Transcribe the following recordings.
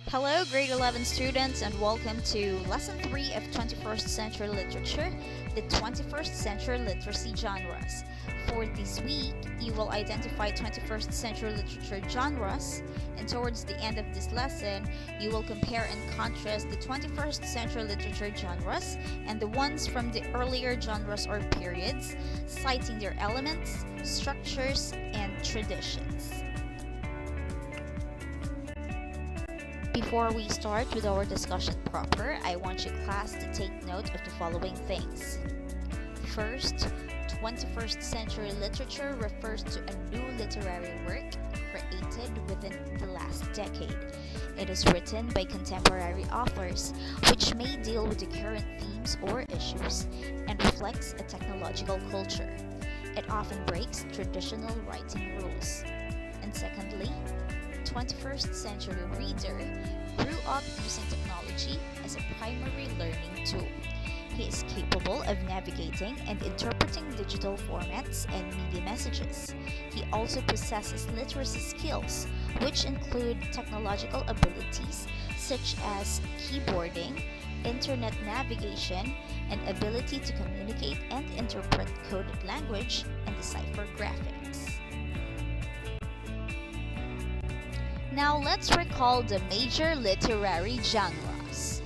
Hello, grade 11 students, and welcome to Lesson 3 of 21st Century Literature, the 21st Century Literacy Genres. For this week, you will identify 21st Century Literature genres, and towards the end of this lesson, you will compare and contrast the 21st Century Literature genres and the ones from the earlier genres or periods, citing their elements, structures, and traditions. Before we start with our discussion proper, I want you class to take note of the following things. First, 21st century literature refers to a new literary work created within the last decade. It is written by contemporary authors, which may deal with the current themes or issues, and reflects a technological culture. It often breaks traditional writing rules. And secondly, 21st century reader grew up using technology as a primary learning tool. He is capable of navigating and interpreting digital formats and media messages. He also possesses literacy skills, which include technological abilities such as keyboarding, internet navigation, and ability to communicate and interpret coded language and decipher graphics. Now let's recall the major literary genres.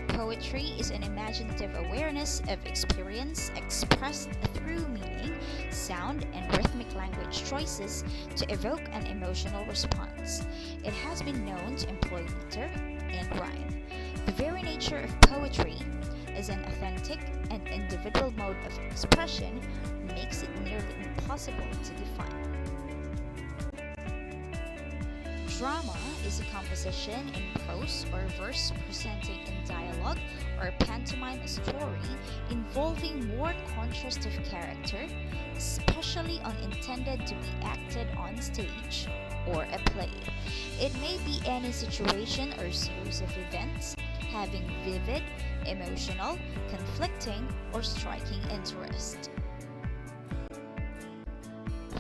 Poetry is an imaginative awareness of experience expressed through meaning, sound, and rhythmic language choices to evoke an emotional response. It has been known to employ meter and rhyme. The very nature of poetry as an authentic and individual mode of expression makes it nearly impossible to define. Drama is a composition in prose or verse presenting in dialogue or pantomime a story involving more contrastive character, especially on intended to be acted on stage or a play. It may be any situation or series of events having vivid, emotional, conflicting, or striking interest.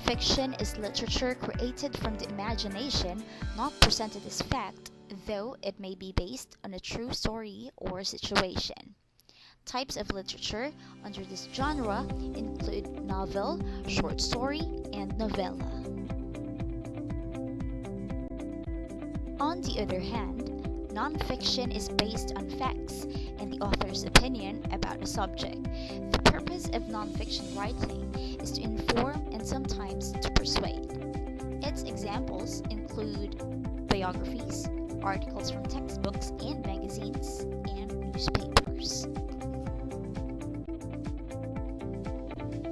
Fiction is literature created from the imagination, not presented as fact, though it may be based on a true story or situation. Types of literature under this genre include novel, short story, and novella. On the other hand, non-fiction is based on facts and the author's opinion about a subject. The purpose of non-fiction writing is to inform and sometimes to persuade. Its examples include biographies, articles from textbooks and magazines, and newspapers.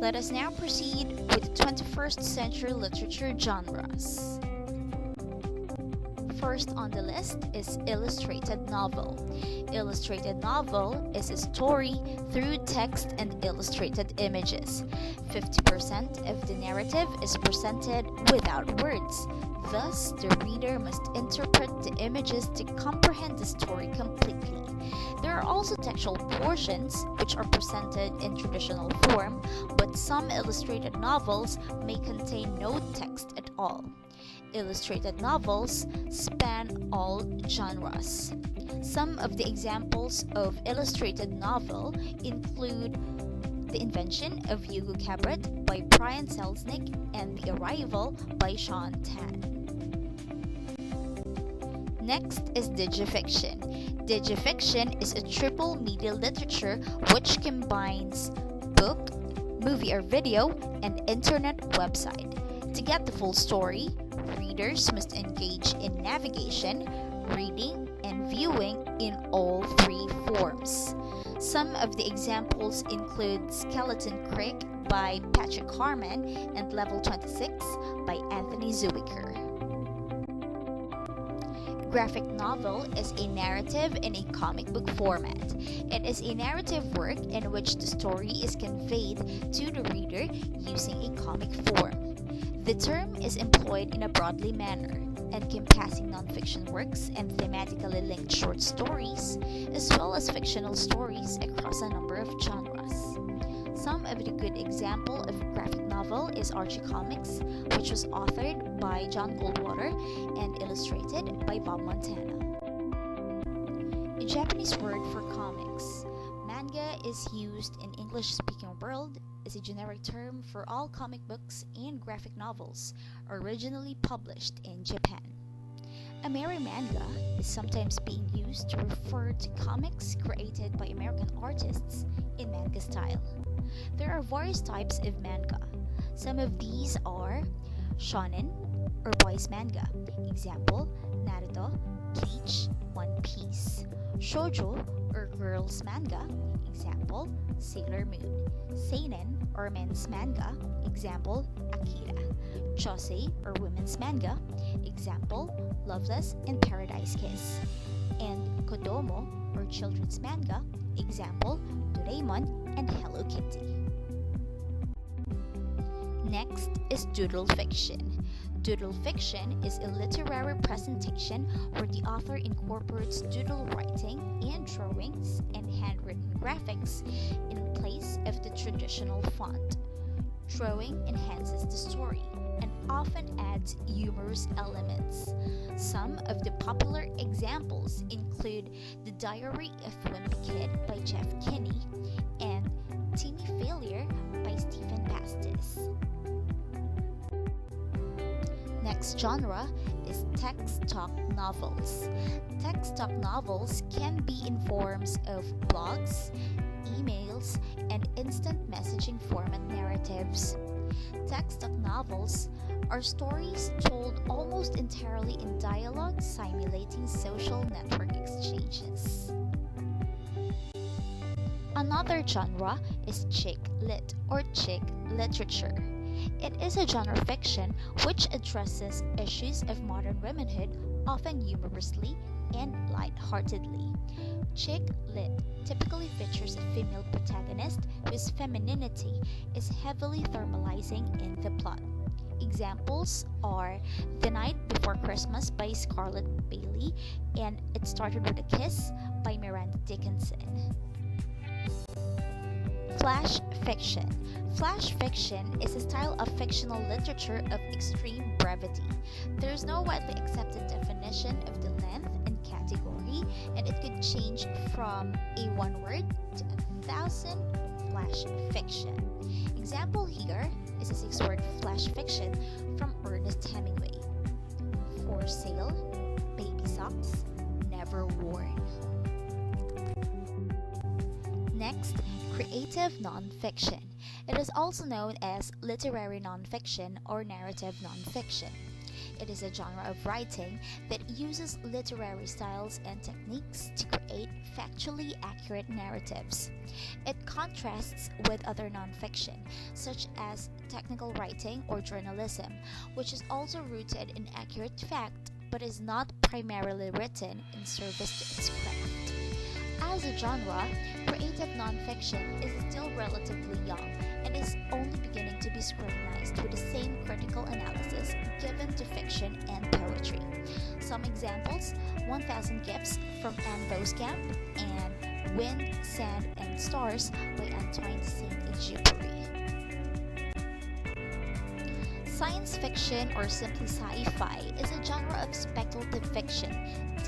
Let us now proceed with 21st century literature genres. First on the list is illustrated novel. Illustrated novel is a story through text and illustrated images. 50% of the narrative is presented without words. Thus, the reader must interpret the images to comprehend the story completely. There are also textual portions which are presented in traditional form, but some illustrated novels may contain no text at all. Illustrated novels span all genres. Some of the examples of illustrated novel include The Invention of Hugo Cabret by Brian Selznick and The Arrival by Sean Tan. Next is digifiction. Digifiction is a triple media literature which combines book, movie or video, and internet website. To get the full story, readers must engage in navigation, reading, and viewing in all three forms. Some of the examples include Skeleton Creek by Patrick Harmon and Level 26 by Anthony Zuiker. Graphic novel is a narrative in a comic book format. It is a narrative work in which the story is conveyed to the reader using a comic form. The term is employed in a broadly manner, encompassing nonfiction works and thematically linked short stories, as well as fictional stories across a number of genres. Some of the good example of graphic novel is Archie Comics, which was authored by John Goldwater and illustrated by Bob Montana. A Japanese word for comics. Manga is used in English-speaking world as a generic term for all comic books and graphic novels originally published in Japan. Ameri manga is sometimes being used to refer to comics created by American artists in manga style. There are various types of manga. Some of these are shonen or boys manga. Example, Naruto, Bleach, One Piece. Shoujo or girls manga. Example, Sailor Moon. Seinen or men's manga. Example, Akira. Josei or women's manga. Example, Loveless and Paradise Kiss. And Kodomo or children's manga. Example, Doraemon and Hello Kitty. Next is doodle fiction. Doodle fiction is a literary presentation where the author incorporates doodle writing and drawings and handwritten graphics in place of the traditional font. Drawing enhances the story and often adds humorous elements. Some of the popular examples include The Diary of Wimpy Kid by Jeff Kinney and Teeny Failure by Stephen Pastis. Next genre is text talk novels. Text talk novels can be in forms of blogs, emails, and instant messaging format narratives. Text talk novels are stories told almost entirely in dialogue, simulating social network exchanges. Another genre is chick lit or chick literature. It is a genre fiction which addresses issues of modern womanhood, often humorously and lightheartedly. Chick lit typically features a female protagonist whose femininity is heavily thermalizing in the plot. Examples are The Night Before Christmas by Scarlett Bailey and It Started With a Kiss by Miranda Dickinson. Flash fiction. Flash fiction is a style of fictional literature of extreme brevity. There is no widely accepted definition of the length and category, and it could change from a one word to 1,000 flash fiction. Example here is a 6-word flash fiction from Ernest Hemingway. For Sale, Baby Socks, Never Worn. Next, creative nonfiction. It is also known as literary nonfiction or narrative nonfiction. It is a genre of writing that uses literary styles and techniques to create factually accurate narratives. It contrasts with other nonfiction, such as technical writing or journalism, which is also rooted in accurate fact but is not primarily written in service to its craft. As a genre, creative nonfiction is still relatively young and is only beginning to be scrutinized with the same critical analysis given to fiction and poetry. Some examples: 1,000 Gifts from Anne Voskamp and Wind, Sand, and Stars by Antoine de Saint-Exupéry. Science fiction, or simply sci-fi, is a genre of speculative fiction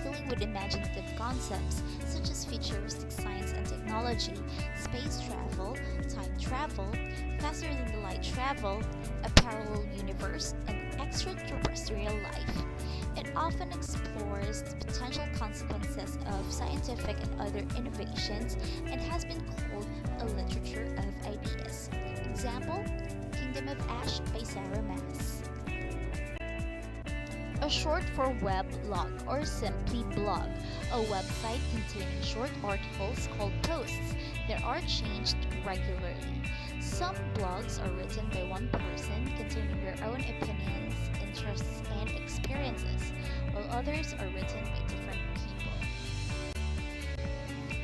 dealing with imaginative concepts such as futuristic science and technology, space travel, time travel, faster than the light travel, a parallel universe, and extraterrestrial life. It often explores the potential consequences of scientific and other innovations and has been called a literature of ideas. Example: Kingdom of Ash by Sarah Maas. A short for weblog, or simply blog, a website containing short articles called posts that are changed regularly. Some blogs are written by one person containing their own opinions, interests, and experiences, while others are written by different people.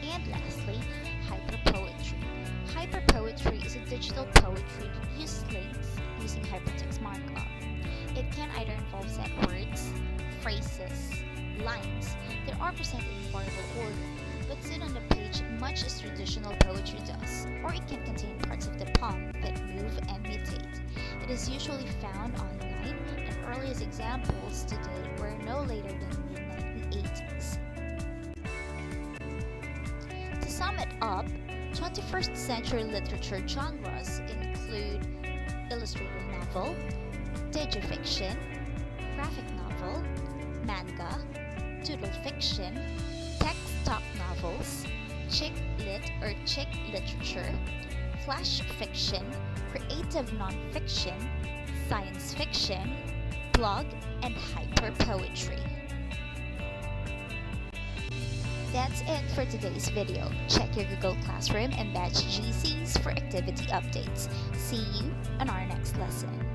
And lastly, hyperpoetry. Hyperpoetry is a digital poetry that uses links using hypertext markup. It can either involve set words, phrases, lines that are presented in variable order, puts it on the page much as traditional poetry does, or it can contain parts of the poem that move and mutate. It is usually found online, and earliest examples to date were no later than mid-1980s. To sum it up, 21st century literature genres include illustrated novel, digifiction, graphic novel, manga, doodle fiction, text talk novels, chick lit or chick literature, flash fiction, creative nonfiction, science fiction, blog, and hyper poetry. That's it for today's video. Check your Google Classroom and batch GCs for activity updates. See you on our next lesson.